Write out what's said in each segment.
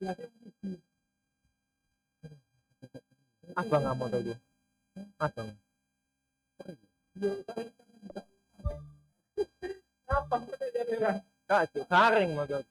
Abang nggak mau tahu. Abang. Apa kak itu karing mau tahu.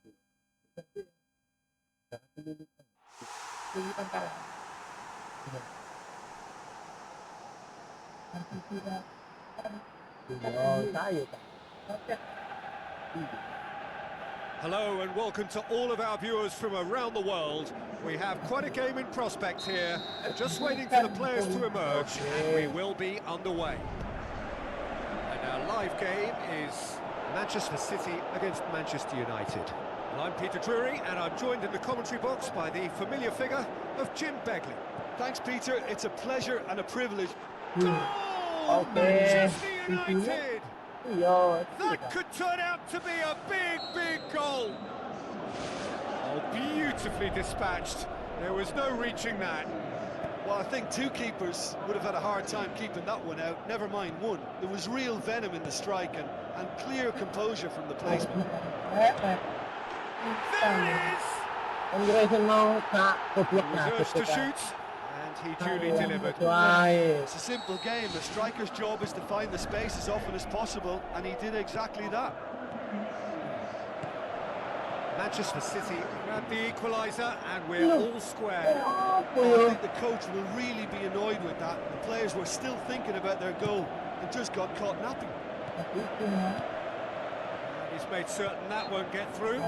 Hello and welcome to all of our viewers from around the world. We have quite a game in prospect here, just waiting for the players to emerge, and we will be underway. And our live game is Manchester City against Manchester United. And I'm Peter Drury, and I'm joined in the commentary box by the familiar figure of Jim Begley. Thanks, Peter. It's a pleasure and a privilege. Goal! Manchester United! That could turn out to be a big, big goal. Oh, beautifully dispatched. There was no reaching that. Well, I think two keepers would have had a hard time keeping that one out, never mind one. There was real venom in the strike and clear composure from the placement. There it is! Reserves to shoot, and he duly delivered. It's a simple game. The striker's job is to find the space as often as possible, and he did exactly that. Manchester City grabbed the equaliser, and we're all square. I think the coach will really be annoyed with that. The players were still thinking about their goal and just got caught napping. And he's made certain that won't get through.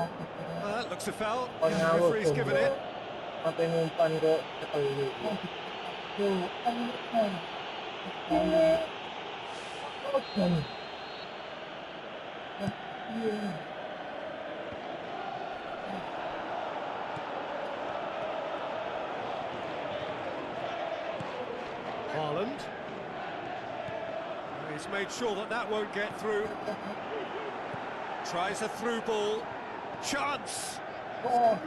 That looks a foul. The referee's given it. Haaland. He's made sure that that won't get through. Tries a through ball. Chance!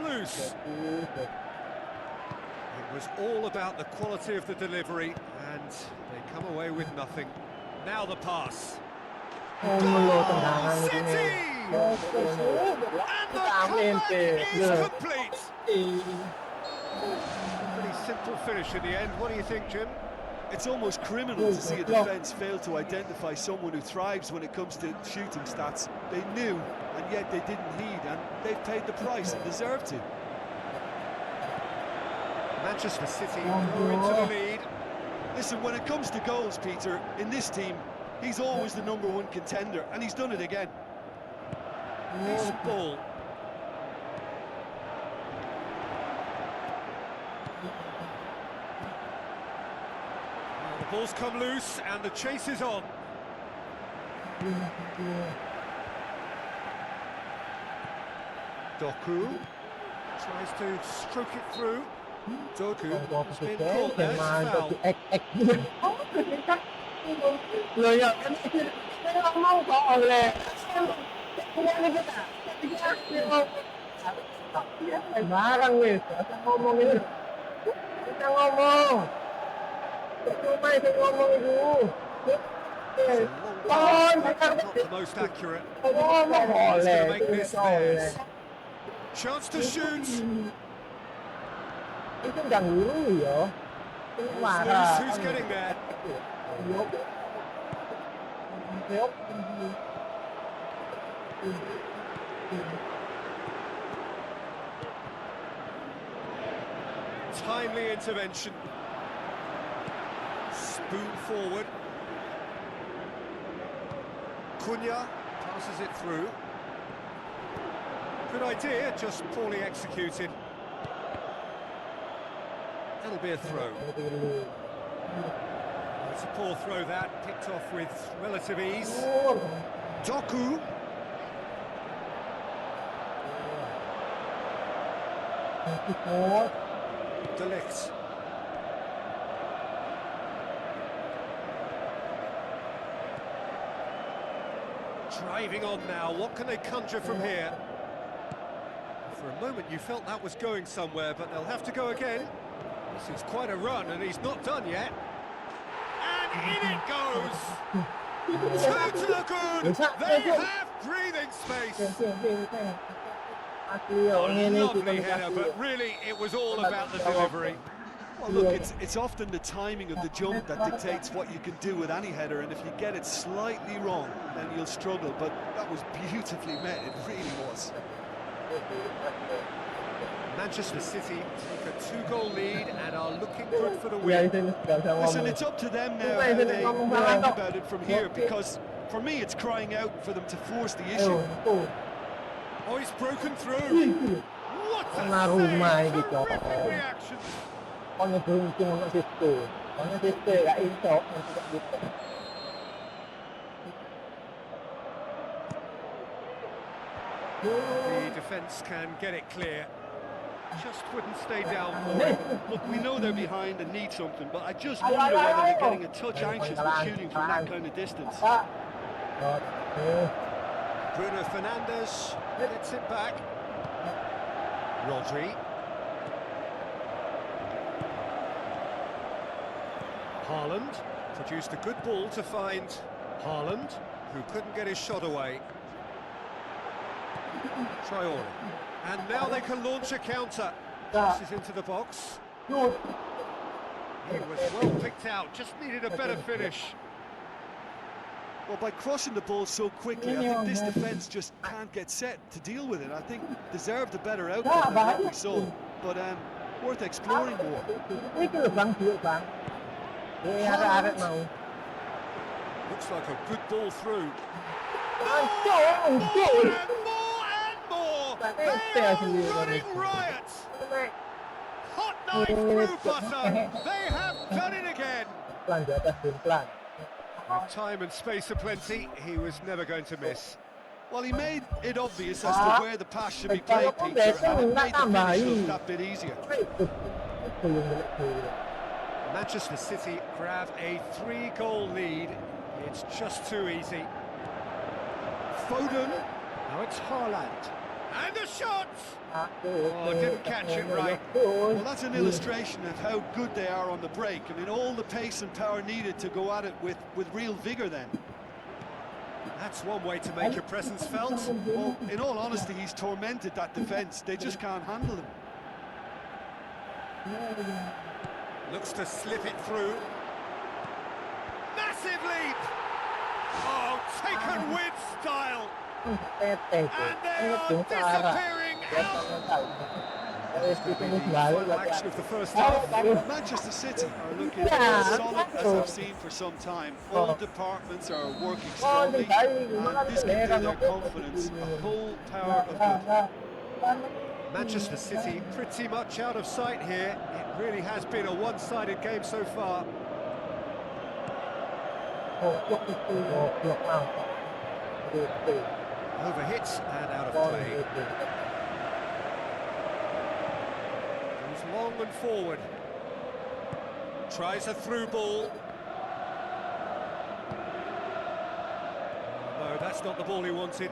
Loose. It was all about the quality of the delivery, and they come away with nothing. Now the pass. Goal! City! And the comeback is complete! Pretty simple finish in the end. What do you think, Jim? It's almost criminal to see a defence fail to identify someone who thrives when it comes to shooting stats. They knew, and yet they didn't heed, and they've paid the price and deserve to. Manchester City go into the lead. Listen, when it comes to goals, Peter, in this team, he's always the #1 contender, and he's done it again. Decent ball. The ball's come loose and the chase is on. Doku tries to stroke it through. Doku has been caught there. Not the most accurate. He's going to make this theirs. Chance to shoot. Who's getting there? Timely intervention. Spoon forward. Cunha passes it through. Good idea, just poorly executed. That'll be a throw. It's a poor throw that, picked off with relative ease. Doku. De Ligt. Driving on now, what can they conjure from here? For a moment you felt that was going somewhere, but they'll have to go again. This is quite a run, and he's not done yet. And in it goes! Two to the good! They have breathing space! Lovely header, but really it was all about the delivery. Well, look, it's often the timing of the jump that dictates what you can do with any header, and if you get it slightly wrong, then you'll struggle. But that was beautifully met, it really was. Manchester City take a 2-goal lead and are looking good for the win. Listen, it's up to them now how they think about it from here, because for me it's crying out for them to force the issue. Oh, he's broken through. What a save! Terrific reaction. The defence can get it clear. Just wouldn't stay down for it. Look, we know they're behind and need something, but I just wonder whether they're getting a touch anxious with shooting from that kind of distance. Bruno Fernandes gets it back. Rodri. Haaland produced a good ball to find Haaland, who couldn't get his shot away. Traore. And now they can launch a counter. Passes into the box. He was well picked out, just needed a better finish. Well, by crossing the ball so quickly, I think this defence just can't get set to deal with it. I think deserved a better outcome than what we saw, but worth exploring more. Looks like a good ball through. They are running riot! Hot knife through butter! They have done it again! With time and space aplenty, he was never going to miss. Well, he made it obvious as to where the pass should be played, Peter, and it made the finish look that bit easier. Manchester City grab a 3-goal lead. It's just too easy. Foden. Now it's Haaland. And the shot! Oh, didn't catch it right. Well, that's an illustration of how good they are on the break. I mean, all the pace and power needed to go at it with real vigour then. That's one way to make your presence felt. Well, in all honesty, he's tormented that defence. They just can't handle him. Looks to slip it through. Massive leap! Oh, taken with style! And they are disappearing out! Final action of the first half. Manchester City are looking as solid as I've seen for some time. All departments are working strongly, and this can do their confidence a whole power of good. Manchester City pretty much out of sight here. It really has been a one-sided game so far. Overhit and out of play. Goes long and forward. Tries a through ball. Oh, no, that's not the ball he wanted.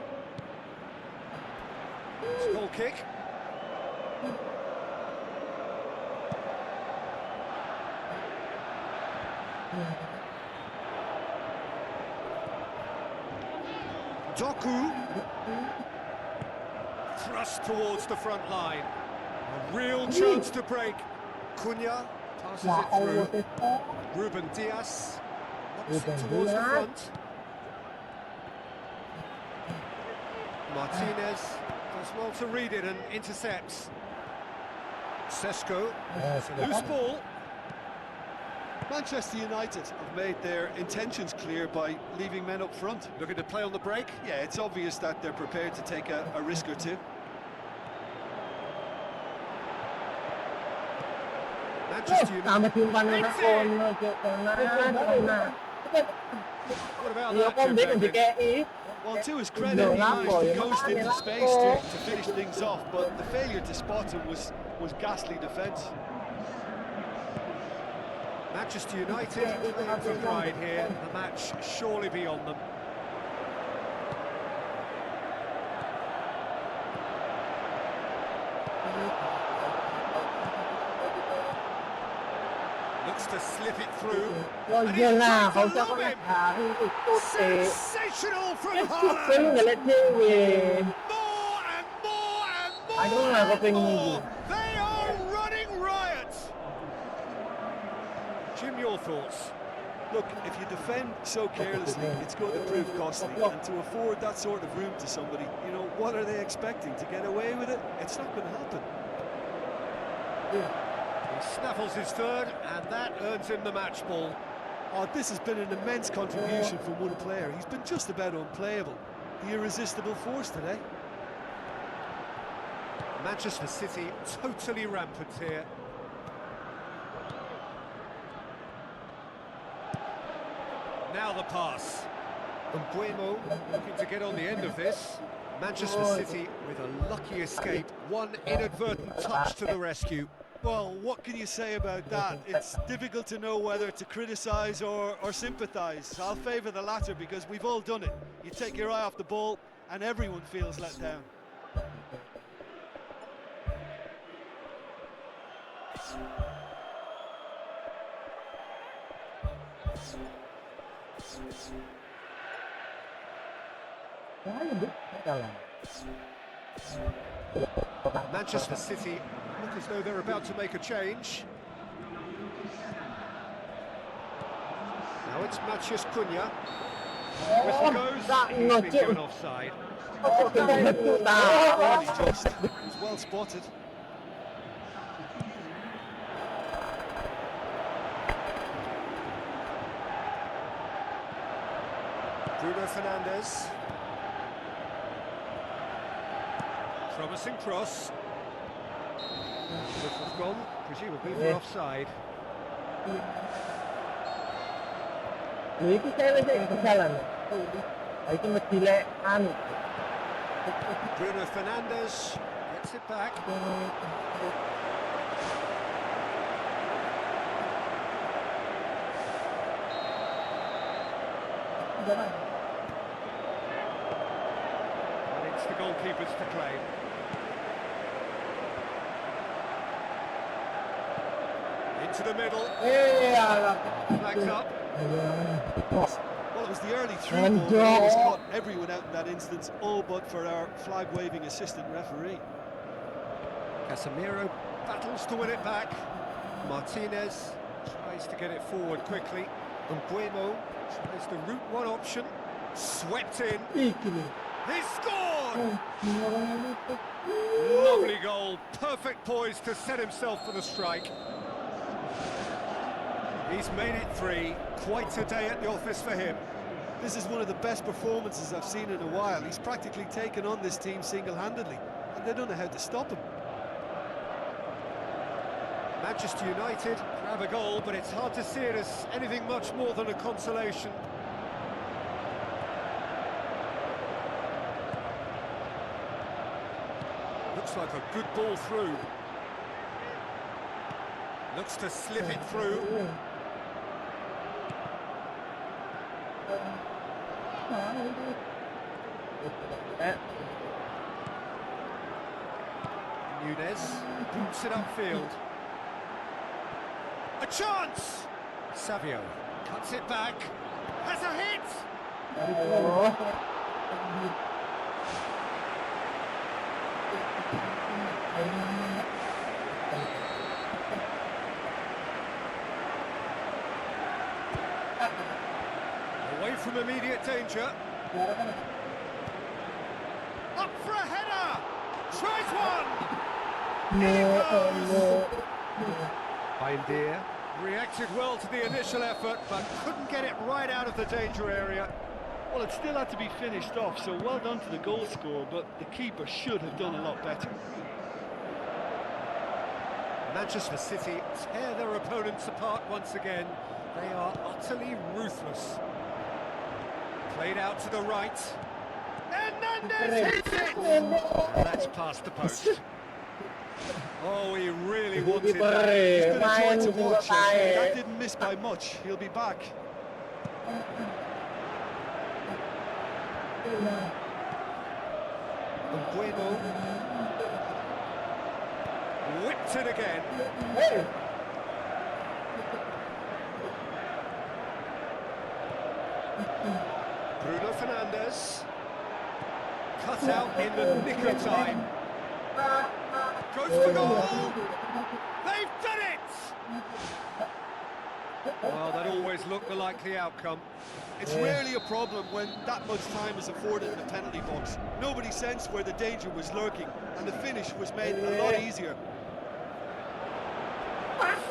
It's a goal kick. Doku thrust towards the front line. A real chance to break. Cunha passes it through. Ruben Diaz knocks it towards the front. Martinez does well to read it and intercepts. Sesko, it's a loose ball. Manchester United have made their intentions clear by leaving men up front. Looking to play on the break? Yeah, it's obvious that they're prepared to take a risk or two. Manchester United. What about that? Well, to his credit, he managed to coast into space to finish things off, but the failure to spot him was ghastly defence. Manchester United playing for pride here. The match surely beyond them. Looks to slip it through. And he's right to lob him. Sensational from Haaland. More and more and Ano nga ako Oh, they are running riot! Jim, your thoughts? Look, if you defend so carelessly, it's going to prove costly. And to afford that sort of room to somebody, you know, what are they expecting? To get away with it? It's not going to happen. He snaffles his third, and that earns him the match ball. Oh, this has been an immense contribution from one player. He's been just about unplayable. The irresistible force today. Manchester City totally rampant here. Now the pass. Mbuemo looking to get on the end of this. Manchester City with a lucky escape. One inadvertent touch to the rescue. Well, what can you say about that? It's difficult to know whether to criticise or sympathise. I'll favour the latter because we've all done it. You take your eye off the ball and everyone feels let down. Manchester City look as though they're about to make a change. Now it's Matthias Cunha. Whistle goes, he's been given offside. Really just. It was well spotted. Bruno Fernandes. Promising cross. Whistle's gone, presumably for offside. Itu saya masih yang kesalahan. Itu mesti anu. Bruno Fernandes gets it back. And it's the goalkeepers to claim. Into the middle. Flags up. Well, it was the early through ball that almost caught everyone out in that instance, all but for our flag-waving assistant referee. Casemiro battles to win it back. Martinez tries to get it forward quickly. Mbuemo tries the route one option. Swept in. He scored! Lovely goal. Perfect poise to set himself for the strike. He's made it three. Quite a day at the office for him. This is one of the best performances I've seen in a while. He's practically taken on this team single-handedly, and they don't know how to stop him. Manchester United grab a goal, but it's hard to see it as anything much more than a consolation. Looks like a good ball through. Looks to slip it through. Nunez boots it upfield. A chance! Savio cuts it back. Has a hit! Away from immediate danger. Up for a header! Tries one! In it goes! Bindier reacted well to the initial effort, but couldn't get it right out of the danger area. Well, it still had to be finished off, so well done to the goal scorer, but the keeper should have done a lot better. Manchester City tear their opponents apart once again. They are utterly ruthless. Played out to the right. Hernandez hits it! That's past the post. Oh, he really wanted that. He's been a joy to watch. That didn't miss by much. He'll be back. Mbuemo whipped it again. Bruno Fernandes cut out in the nick of time. Goes for goal! They've done it! Well, that always looked the likely outcome. It's rarely a problem when that much time is afforded in the penalty box. Nobody sensed where the danger was lurking, and the finish was made a lot easier.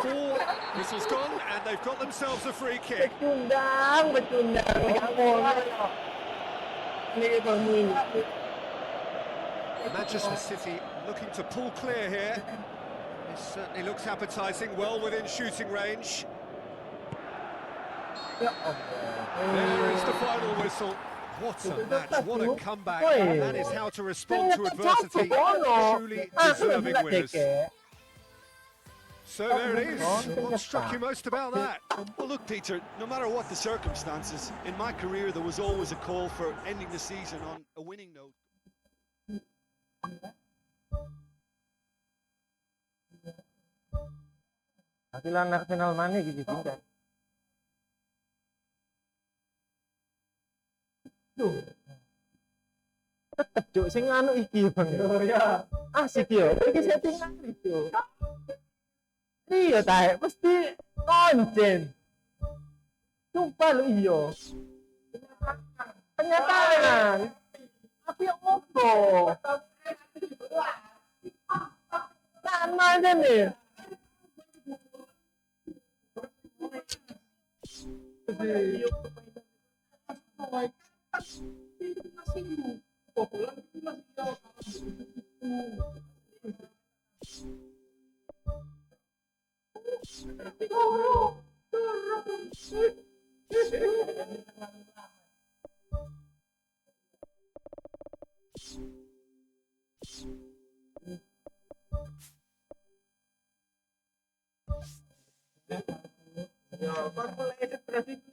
4 whistles gone, and they've got themselves a free kick. Manchester City looking to pull clear here. It certainly looks appetising, well within shooting range. There is the final whistle. What a match, what a comeback. That is how to respond to adversity. Truly deserving winners. So there it is. What struck you most about that? Well, look, Peter, no matter what the circumstances, in my career there was always a call for ending the season on a winning note. Hasil anak final mana gitu tinggal. Tuh. Tetep Cuk sing anu iki Bang. Oh ya. Asik yo. Iki settingan itu. Iya tae mesti konjen. Sumpah lu iyo. Kenyataan. Tapi yang opo? Sama aja nih. Ya, pas mulai ekspresi